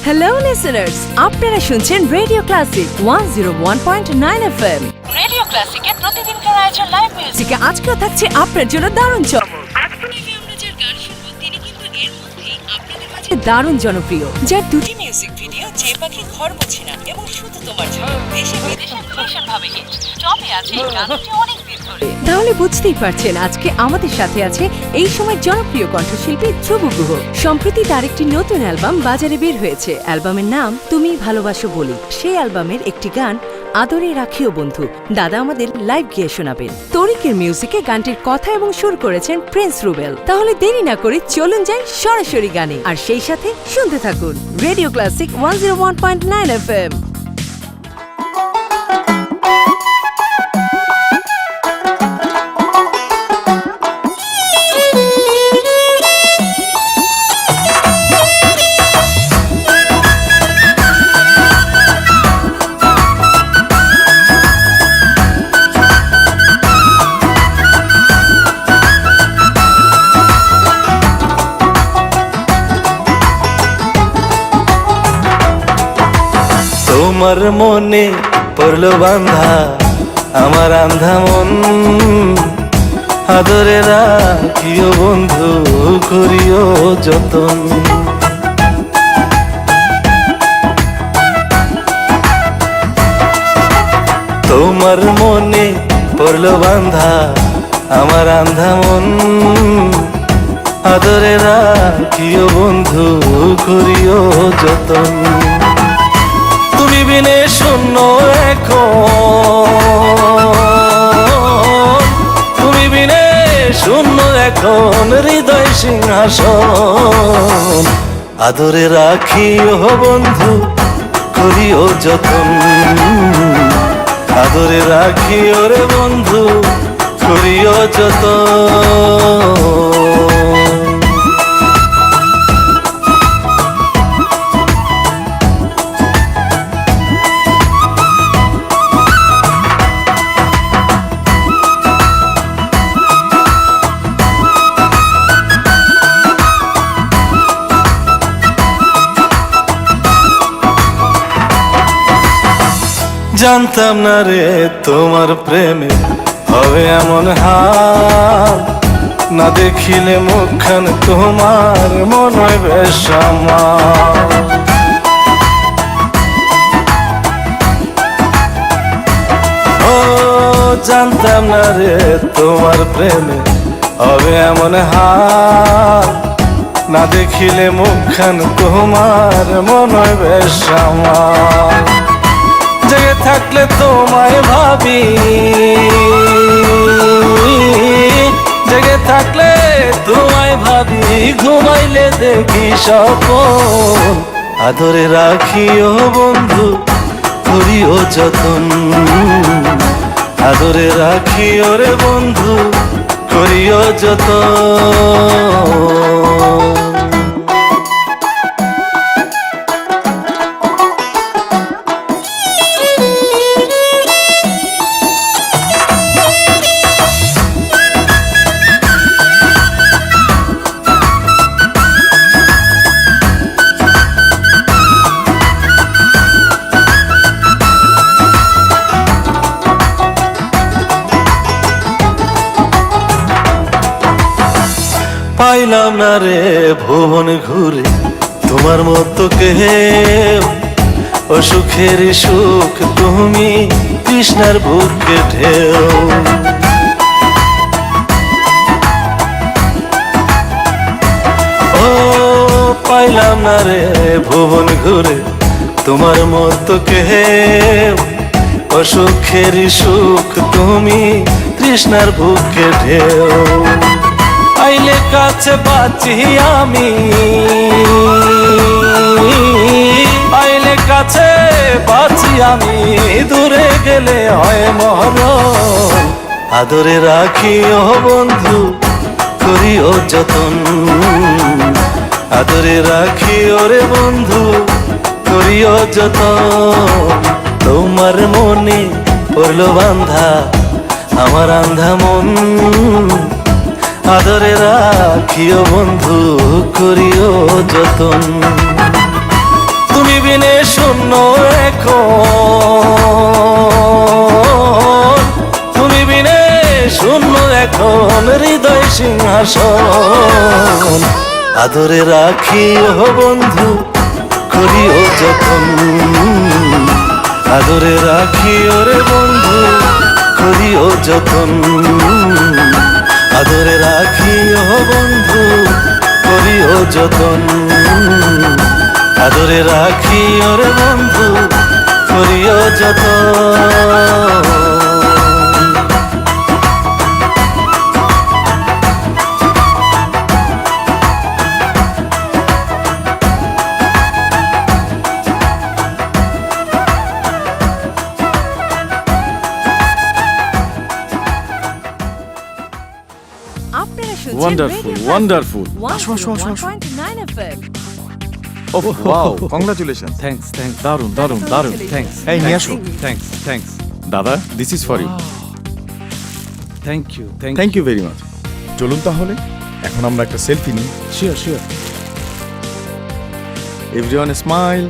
Hello listeners, আপনারা শুনছেন radio classic 101.9 FM। Radio ক্লাসিকের প্রতিদিনকার আয়োজন লাইভ মিউজিকে আজকেও থাকছে আপনার জন্য দারুণ চমক। আমরা যে গান শুনবো তিনি কিন্তু এর মধ্যেই আপনাদের মাঝে দারুণ জনপ্রিয়, যার দুটি মিউজিক ভিডিও যে পাখি ঘর মোছে না এবং শুধু তোমার জন্য দেশে বিদেশে ভীষণ ভাবে হিট টপে আছে এই গানটি অনেক দিন ধরে। তাহলে বুঝতেই পারছেন আজকে আমাদের সাথে আছে এই সময় জনপ্রিয় কণ্ঠশিল্পী ধ্রুব গুহ। সম্প্রতি তার একটি নতুন অ্যালবাম বাজারে বের হয়েছে। অ্যালবামের নাম তুমি ভালোবাসো বলি। সেই অ্যালবামের একটি গান আদরে রাখিও বন্ধু দাদা আমাদের লাইভ গিয়ে শোনাবেন। তরিকের মিউজিকে গানটির কথা এবং সুর করেছেন প্রিন্স রুবেল। তাহলে দেরি না করে চলুন যাই সরাসরি গানে, আর সেই সাথে শুনতে থাকুন রেডিও ক্লাসিক 101.9 FM। তোমার মনে পড়লো বান্ধা আমার আন্ধা মন, আদরে রাখিও বন্ধু করিও যতন। তোমার মনে পড়লো বান্ধা আমার আন্ধা মন, আদরে রাখিও বন্ধু করিও যতন। তুমি বিনে শূন্য এখন, তুমি বিনে শূন্য এখন হৃদয় সিংহাসন, আদরে রাখিও বন্ধু করিও যতন, আদরে রাখিও রে বন্ধু করিও যতন। জানতাম না রে তোমার প্রেমে হবে এমন হাল, না দেখিলে মুখখান তোমার মন হয় বেশ আমার। ও জানতাম না রে তোমার প্রেমে হবে এমন হাল, না দেখিলে মুখখান তোমার মন হয় বেশ আমার। জেগে থাকলে তোমায় ভাবি, জেগে থাকলে তোমায় ভাবি, ঘুমাইলে দেখি স্বপ্ন, আদরে রাখিও বন্ধু করিও যতন, আদরে রাখিও রে বন্ধু করিও যতন। পাইলাম না রে ভুবন ঘুরে তোমার মতো কেউ, ও সুখের সুখ তুমি কৃষ্ণার বুকে ঢেউ। ও পাইলাম না রে ভুবন ঘুরে তোমার মতো কেউ, ও সুখের সুখ তুমি কৃষ্ণার বুকে ঢেউ। আইলে কাছে বাঁচি আমি, আইলে কাছে বাঁচি আমি, দূরে গেলে হয় মরণ, আদরে রাখিও বন্ধু করিও যতন, আদরে রাখিও রে বন্ধু করিও যতন। তোমার মনে পড়লো বান্ধা আমার আন্ধা মন, আদরে রাখিও বন্ধু করিও যতন। বিনে শূন্য এখন, তুমি বিনে শূন্য এখন হৃদয় সিংহাসন। আদরে রাখি ও বন্ধু করিও যতন, আদরে রাখি ওরে বন্ধু করিও যতন, আদরে রাখি ও বন্ধু করিও যতন, আদরে রাখি ওরে বন্ধু করিও যতন। আপনারা শুনছেন Wonderful, Radio wonderful. Plus আসো, আসো, আসো, আসো। 101.9 FM Oh, wow, congratulations. Thanks thanks দারুন, দারুন, দারুন। থ্যাঙ্কস এই নিয়ে আসো। থ্যাঙ্কস থ্যাঙ্কস দাদা, this is for you. Thank you thank you very much. চলুন তাহলে এখন আমরা একটা সেলফি নিই। Sure sure everyone smile.